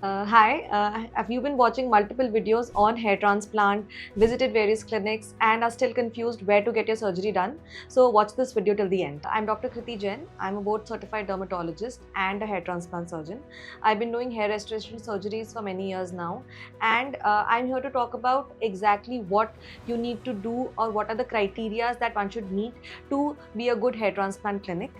Hi, have you been watching multiple videos on hair transplant, visited various clinics, and are still confused where to get your surgery done? So watch this video till the end. I'm Dr. Kriti Jain. I'm a board certified dermatologist and a hair transplant surgeon. I've been doing hair restoration surgeries for many years now, and I'm here to talk about exactly what you need to do or what are the criteria that one should meet to be a good hair transplant clinic.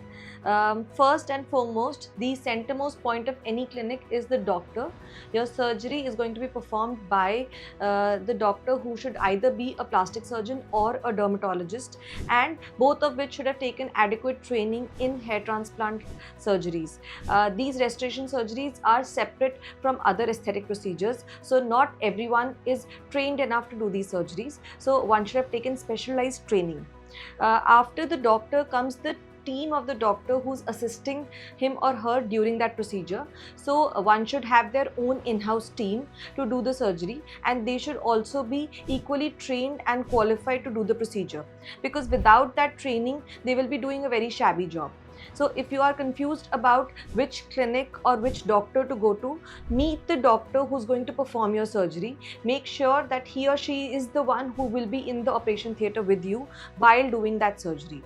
First and foremost, the centermost point of any clinic is the doctor. Your surgery is going to be performed by the doctor who should either be a plastic surgeon or a dermatologist, and both of which should have taken adequate training in hair transplant surgeries. These restoration surgeries are separate from other aesthetic procedures, so not everyone is trained enough to do these surgeries. So one should have taken specialized training. After the doctor comes the team of the doctor who's assisting him or her during that procedure. So one should have their own in-house team to do the surgery, and they should also be equally trained and qualified to do the procedure, because without that training they will be doing a very shabby job. So if you are confused about which clinic or which doctor to go to, meet the doctor who's going to perform your surgery. Make sure that he or she is the one who will be in the operation theatre with you while doing that surgery.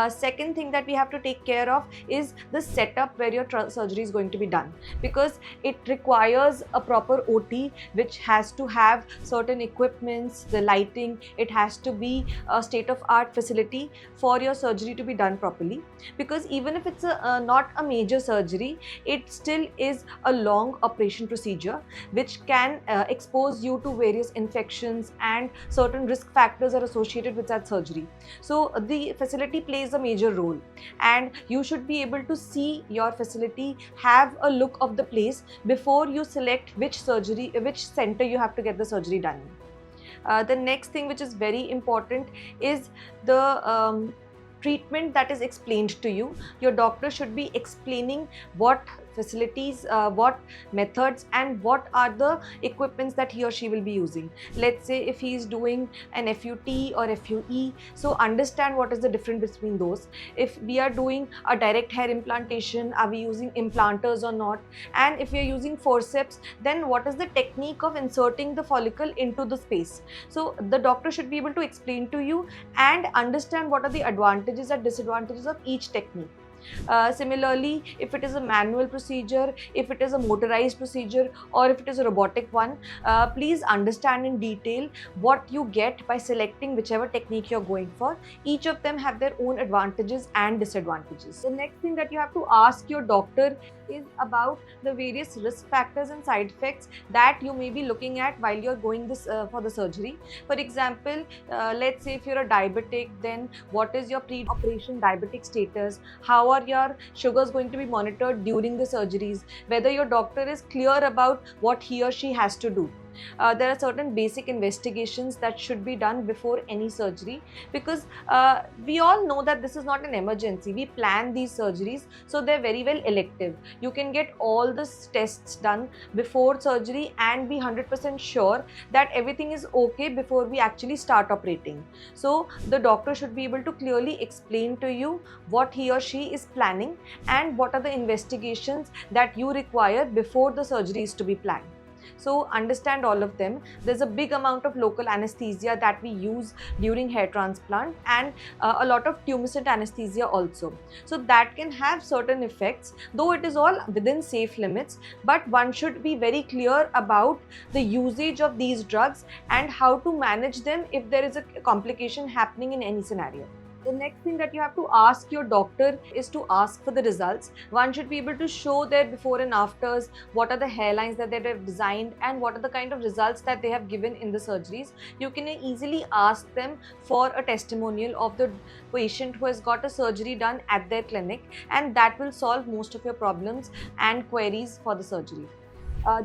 Second thing that we have to take care of is the setup where your surgery is going to be done, because it requires a proper OT which has to have certain equipments, the lighting. It has to be a state-of-art facility for your surgery to be done properly, because even if it's not a major surgery, it still is a long operation procedure which can expose you to various infections, and certain risk factors are associated with that surgery. So the facility plays a major role, and you should be able to see your facility, have a look of the place before you select which center you have to get the surgery done in. The next thing which is very important is the treatment that is explained to you. Your doctor should be explaining what facilities, what methods, and what are the equipments that he or she will be using. Let's say if he is doing an FUT or FUE, so understand what is the difference between those. If we are doing a direct hair implantation, are we using implanters or not? And if we are using forceps, then what is the technique of inserting the follicle into the space? So the doctor should be able to explain to you and understand what are the advantages and disadvantages of each technique. Similarly, if it is a manual procedure, if it is a motorized procedure, or if it is a robotic one, please understand in detail what you get by selecting whichever technique you're going for. Each of them have their own advantages and disadvantages. The next thing that you have to ask your doctor is about the various risk factors and side effects that you may be looking at while you're going this for the surgery. For example, let's say if you're a diabetic, then what is your pre-operation diabetic status? How are your sugars going to be monitored during the surgeries? Whether your doctor is clear about what he or she has to do. There are certain basic investigations that should be done before any surgery, because we all know that this is not an emergency. We plan these surgeries, so they're very well elective. You can get all the tests done before surgery and be 100% sure that everything is okay before we actually start operating. So the doctor should be able to clearly explain to you what he or she is planning and what are the investigations that you require before the surgery is to be planned. So understand all of them. There's a big amount of local anesthesia that we use during hair transplant, and a lot of tumescent anesthesia also. So that can have certain effects, though it is all within safe limits, but one should be very clear about the usage of these drugs and how to manage them if there is a complication happening in any scenario. The next thing that you have to ask your doctor is to ask for the results. One should be able to show their before and afters, what are the hairlines that they have designed, and what are the kind of results that they have given in the surgeries. You can easily ask them for a testimonial of the patient who has got a surgery done at their clinic, and that will solve most of your problems and queries for the surgery.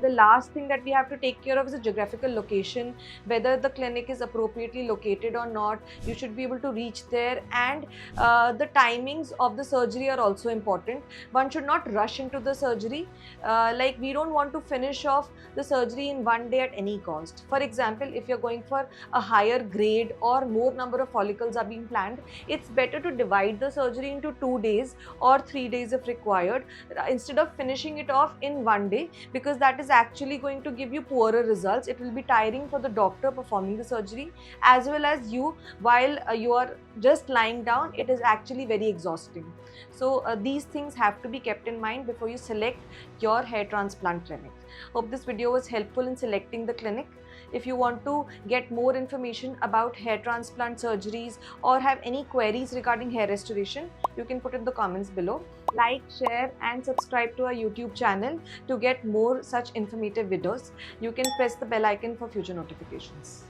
The last thing that we have to take care of is the geographical location, whether the clinic is appropriately located or not. You should be able to reach there, and the timings of the surgery are also important. One should not rush into the surgery. Like, we don't want to finish off the surgery in one day at any cost. For example, if you're going for a higher grade or more number of follicles are being planned, it's better to divide the surgery into 2 days or 3 days if required, instead of finishing it off in one day, because that that is actually going to give you poorer results. It will be tiring for the doctor performing the surgery as well as you while you are just lying down. It is actually very exhausting. So these things have to be kept in mind before you select your hair transplant clinic. Hope this video was helpful in selecting the clinic. If you want to get more information about hair transplant surgeries or have any queries regarding hair restoration, you can put in the comments below. Like, share and subscribe to our YouTube channel to get more such informative videos. You can press the bell icon for future notifications.